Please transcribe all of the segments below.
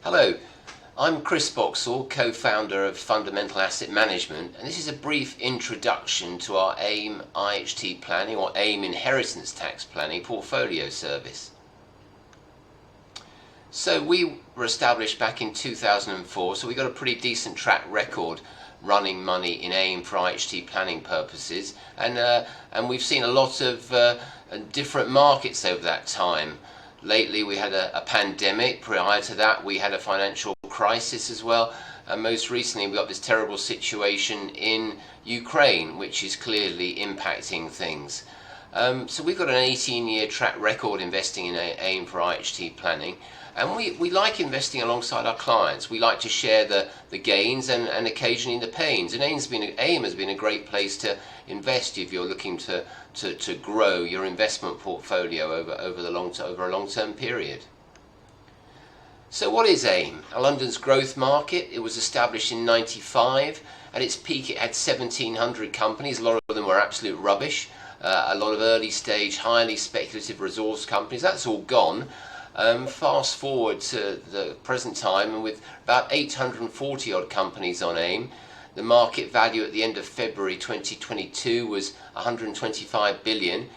Hello, I'm Chris Boxall, co-founder of Fundamental Asset Management, and this is a brief introduction to our AIM IHT planning or AIM inheritance tax planning portfolio service. So we were established back in 2004, so we got a pretty decent track record running money in AIM for IHT planning purposes, and we've seen a lot of different markets over that time. Lately we had a pandemic. Prior to that we had a financial crisis as well, and most recently we got this terrible situation in Ukraine, which is clearly impacting things. So we've got an 18-year track record investing in AIM for IHT planning, and we like investing alongside our clients. We like to share the gains and occasionally the pains, and AIM has been a great place to invest if you're looking to grow your investment portfolio over a long-term period. So what is AIM? London's growth market. It was established in '95. At its peak it had 1,700 companies. A lot of them were absolute rubbish. A lot of early stage, highly speculative resource companies. That's all gone. Fast forward to the present time, and with about 840 odd companies on AIM, the market value at the end of February 2022 was 125 billion,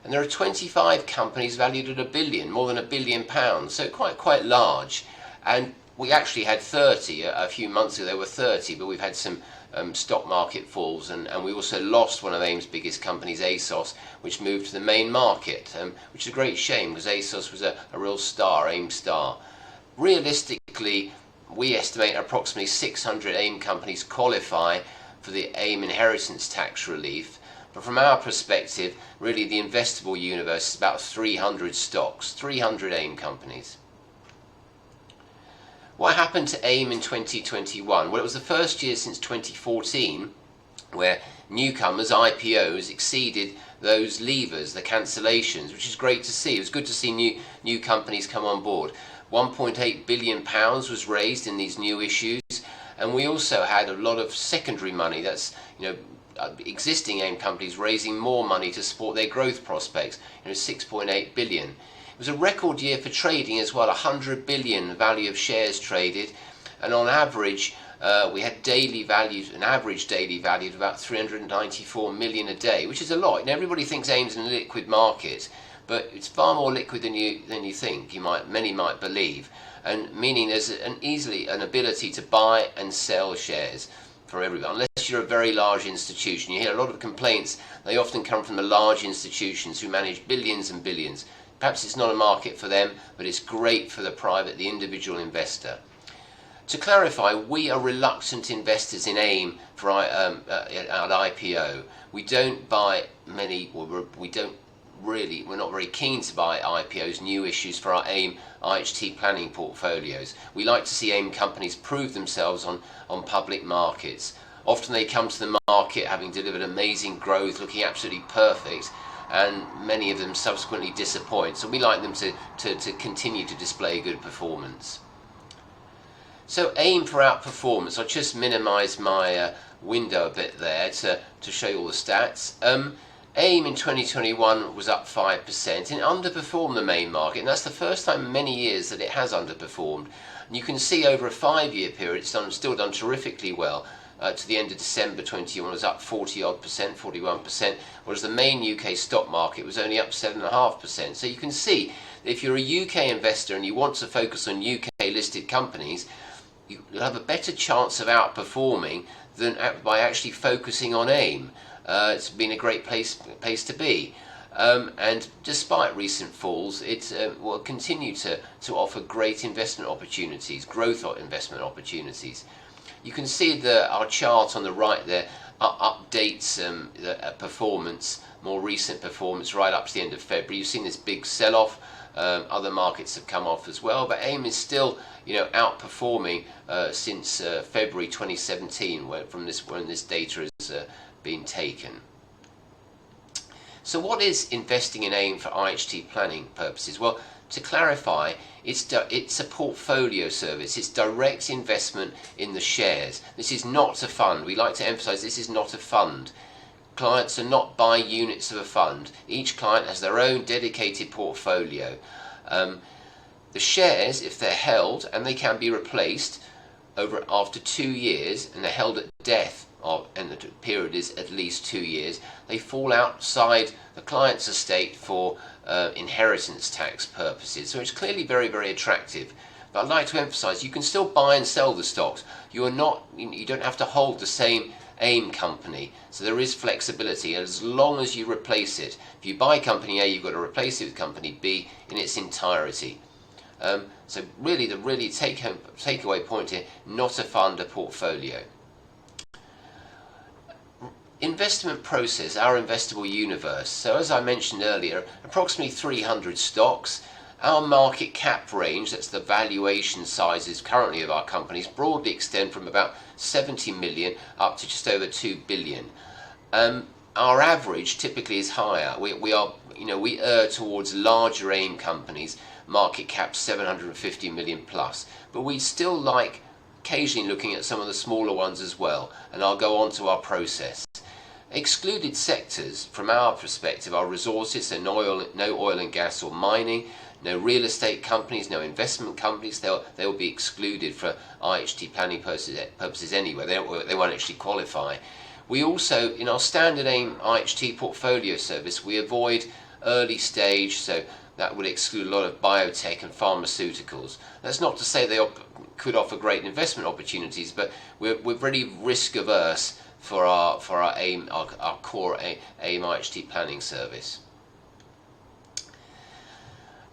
and there are 25 companies valued at £1 billion, more than £1 billion, so quite large. And we actually had 30 a few months ago. There were 30, but we've had some stock market falls, and we also lost one of AIM's biggest companies, ASOS, which moved to the main market, which is a great shame because ASOS was a real star, AIM star. Realistically, we estimate approximately 600 AIM companies qualify for the AIM inheritance tax relief, but from our perspective, really the investable universe is about 300 stocks, 300 AIM companies. What happened to AIM in 2021? Well, it was the first year since 2014 where newcomers, IPOs, exceeded those leavers, the cancellations, which is great to see. It was good to see new companies come on board. £1.8 billion was raised in these new issues, and we also had a lot of secondary money. That's, existing AIM companies raising more money to support their growth prospects. 6.8 billion. It was a record year for trading as well, 100 billion value of shares traded, and on average we had an average daily value of about 394 million a day, which is a lot. Everybody thinks AIM's in a liquid market, but it's far more liquid than you think. Many might believe, and meaning there's an ability to buy and sell shares for everyone, unless you're a very large institution. You hear a lot of complaints. They often come from the large institutions who manage billions and billions. Perhaps it's not a market for them, but it's great for the individual investor. To clarify, we are reluctant investors in AIM for at IPO. We don't buy many, or we're not very keen to buy IPOs, new issues, for our AIM IHT planning portfolios. We like to see AIM companies prove themselves on public markets. Often they come to the market having delivered amazing growth, looking absolutely perfect, and many of them subsequently disappoint. So we like them to continue to display good performance. So AIM for outperformance. I'll just minimise my window a bit there to show you all the stats. AIM in 2021 was up 5% and it underperformed the main market, and that's the first time in many years that it has underperformed. And you can see over a 5-year period it's still done terrifically well. To the end of December 21 was up 40-odd%, 41%, whereas the main UK stock market was only up 7.5%. So you can see that if you're a UK investor and you want to focus on UK listed companies, you'll have a better chance of outperforming than by actually focusing on AIM. It's been a great place to be, and despite recent falls, it will continue to offer great investment opportunities, growth investment opportunities. You can see our chart on the right there updates the performance, more recent performance right up to the end of February. You've seen this big sell-off. Other markets have come off as well, but AIM is still outperforming since February 2017 when this data has been taken. So what is investing in AIM for IHT planning purposes? Well, to clarify, it's a portfolio service. It's direct investment in the shares. This is not a fund. We like to emphasize this is not a fund. Clients are not buying units of a fund. Each client has their own dedicated portfolio. The shares, if they're held, and they can be replaced after 2 years, and they're held at death, and the period is at least 2 years, they fall outside the client's estate for inheritance tax purposes. So it's clearly very, very attractive. But I'd like to emphasize, you can still buy and sell the stocks. You don't have to hold the same AIM company. So there is flexibility as long as you replace it. If you buy company A, you've got to replace it with company B in its entirety. So really, the takeaway point here, not a fund, a portfolio. Investment process, our investable universe. So as I mentioned earlier, approximately 300 stocks. Our market cap range, that's the valuation sizes currently of our companies, broadly extend from about 70 million up to just over 2 billion. Our average typically is higher. We err towards larger AIM companies, market cap 750 million plus, but we still like occasionally looking at some of the smaller ones as well, and I'll go on to our process. Excluded sectors from our perspective are resources, so no oil and gas or mining, no real estate companies, no investment companies. They'll be excluded for IHT planning purposes anyway. They won't actually qualify. We also, in our standard AIM IHT portfolio service, we avoid early stage, so that would exclude a lot of biotech and pharmaceuticals. That's not to say they could offer great investment opportunities, but we're really risk averse for our AIM, our core AIM IHT planning service.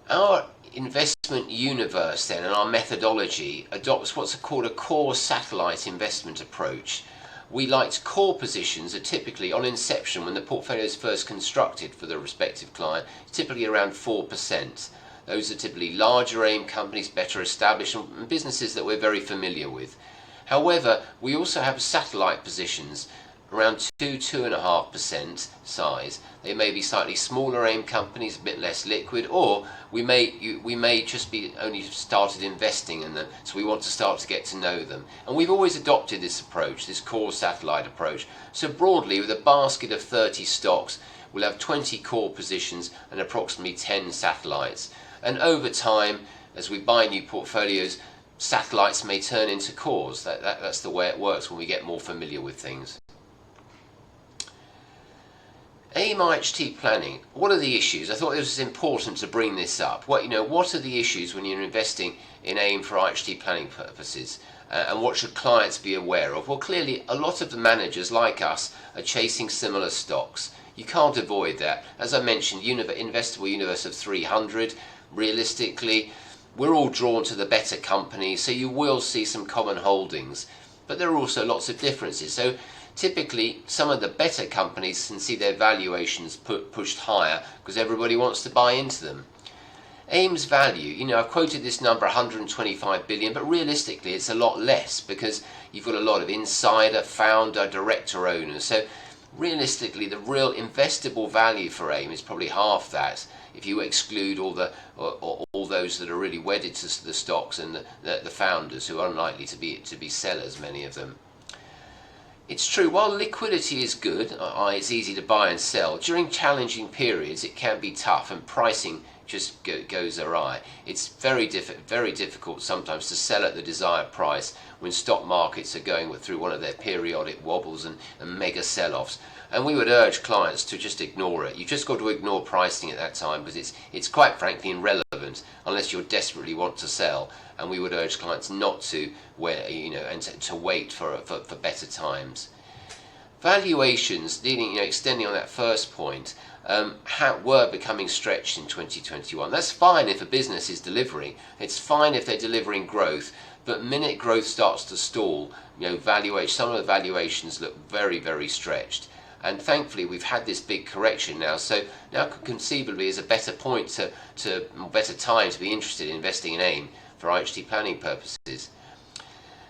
Our investment universe then, and our methodology, adopts what's called a core satellite investment approach. We like core positions are typically on inception, when the portfolio is first constructed for the respective client, typically around 4%. Those are typically larger AIM companies, better established, and businesses that we're very familiar with. However, we also have satellite positions around 2–2.5% size. They may be slightly smaller AIM companies, a bit less liquid, or we may just be only started investing in them, so we want to start to get to know them. And we've always adopted this approach, this core satellite approach. So broadly, with a basket of 30 stocks, we'll have 20 core positions and approximately 10 satellites. And over time, as we buy new portfolios, satellites may turn into cores. That's the way it works when we get more familiar with things. AIM IHT planning, what are the issues? I thought it was important to bring this up. What are the issues when you're investing in AIM for IHT planning purposes? And what should clients be aware of? Well, clearly, a lot of the managers like us are chasing similar stocks. You can't avoid that. As I mentioned, investable universe of 300. Realistically, we're all drawn to the better companies, so you will see some common holdings. But there are also lots of differences. So typically, some of the better companies can see their valuations pushed higher because everybody wants to buy into them. AIM's value, I've quoted this number 125 billion, but realistically it's a lot less because you've got a lot of insider, founder, director owners. So realistically, the real investable value for AIM is probably half that, if you exclude all those that are really wedded to the stocks and the founders, who are unlikely to be sellers, many of them. It's true, while liquidity is good, it's easy to buy and sell, during challenging periods it can be tough and pricing just goes awry. It's very difficult sometimes to sell at the desired price when stock markets are going through one of their periodic wobbles and mega sell-offs. And we would urge clients to just ignore it. You've just got to ignore pricing at that time because it's quite frankly irrelevant unless you desperately want to sell. And we would urge clients not to to wait for better times. Valuations, extending on that first point, were becoming stretched in 2021. That's fine if a business is delivering. It's fine if they're delivering growth. But minute growth starts to stall, some of the valuations look very, very stretched. And thankfully, we've had this big correction now. So now conceivably is a better better time to be interested in investing in AIM for IHT planning purposes.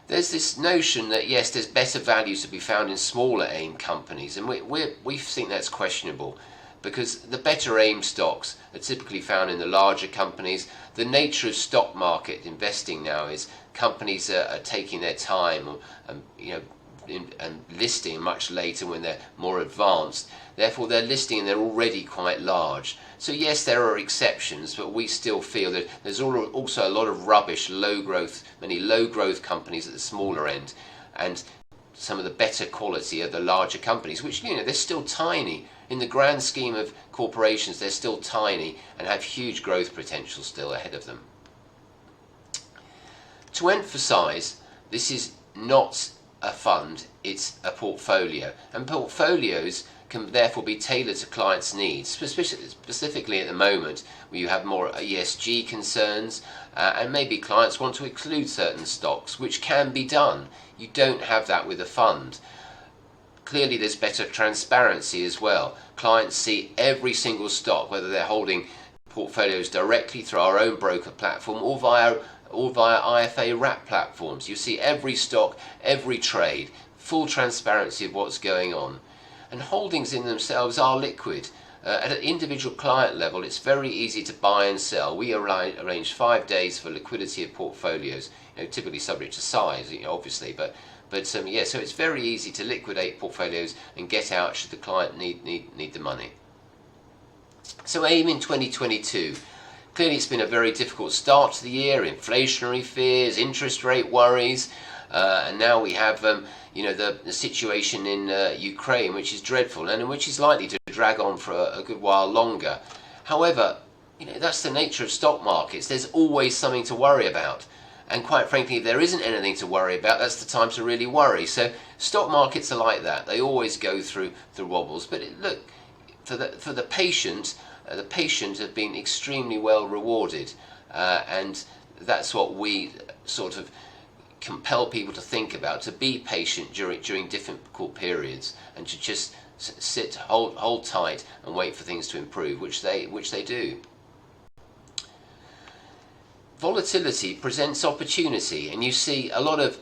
There's this notion that yes, there's better values to be found in smaller AIM companies, and we think that's questionable, because the better AIM stocks are typically found in the larger companies. The nature of stock market investing now is companies are taking their time and and listing much later when they're more advanced. Therefore, they're listing and they're already quite large. So yes, there are exceptions, but we still feel that there's also a lot of rubbish, many low growth companies at the smaller end, and some of the better quality are the larger companies, which, they're still tiny. In the grand scheme of corporations, they're still tiny and have huge growth potential still ahead of them. To emphasize, this is not a fund, it's a portfolio, and portfolios can therefore be tailored to clients' needs, specifically at the moment where you have more ESG concerns, and maybe clients want to exclude certain stocks, which can be done. You don't have that with a fund. Clearly there's better transparency as well. Clients see every single stock, whether they're holding portfolios directly through our own broker platform or via IFA wrap platforms. You see every stock, every trade, full transparency of what's going on. And holdings in themselves are liquid. At an individual client level, it's very easy to buy and sell. We arrange 5 days for liquidity of portfolios, typically subject to size, obviously, but so it's very easy to liquidate portfolios and get out should the client need the money. So AIM in 2022. Clearly it's been a very difficult start to the year, inflationary fears, interest rate worries, and now we have the situation in Ukraine, which is dreadful and which is likely to drag on for a good while longer. However, that's the nature of stock markets. There's always something to worry about. And quite frankly, if there isn't anything to worry about, that's the time to really worry. So stock markets are like that. They always go through the wobbles. But look, for the patient have been extremely well rewarded. And that's what we sort of compel people to think about, to be patient during difficult periods, and to just hold tight and wait for things to improve, which they do. Volatility presents opportunity, and you see a lot of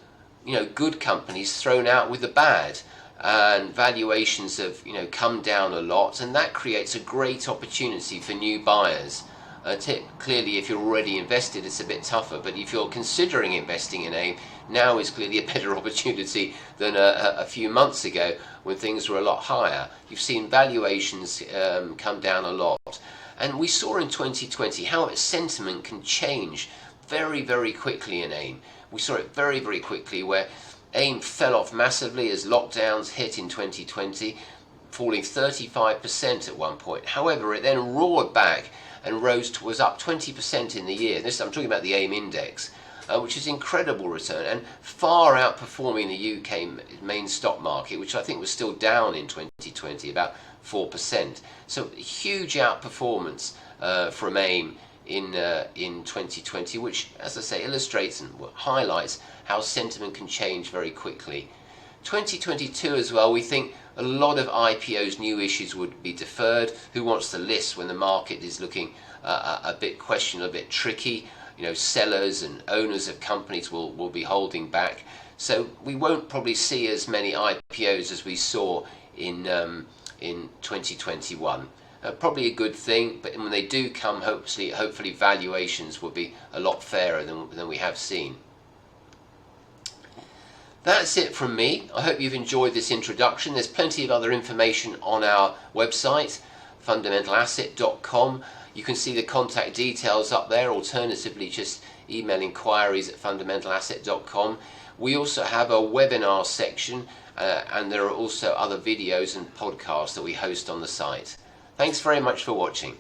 good companies thrown out with the bad, and valuations have come down a lot, and that creates a great opportunity for new buyers. Clearly, if you're already invested, it's a bit tougher, but if you're considering investing in AIM, now is clearly a better opportunity than a few months ago when things were a lot higher. You've seen valuations come down a lot. And we saw in 2020 how sentiment can change very, very quickly in AIM. We saw it very, very quickly where AIM fell off massively as lockdowns hit in 2020, falling 35% at one point. However, it then roared back and was up 20% in the year. I'm talking about the AIM index, which is incredible return and far outperforming the UK main stock market, which I think was still down in 2020, about 4%. So huge outperformance from AIM in 2020, which, as I say, illustrates and highlights how sentiment can change very quickly. 2022 as well, we think a lot of IPOs, new issues, would be deferred. Who wants to list when the market is looking a bit questionable, a bit tricky? Sellers and owners of companies will be holding back. So we won't probably see as many IPOs as we saw in 2021. Probably a good thing, but when they do come, hopefully valuations will be a lot fairer than we have seen. That's it from me. I hope you've enjoyed this introduction. There's plenty of other information on our website, fundamentalasset.com. You can see the contact details up there. Alternatively, just email inquiries@fundamentalasset.com. We also have a webinar section, and there are also other videos and podcasts that we host on the site. Thanks very much for watching.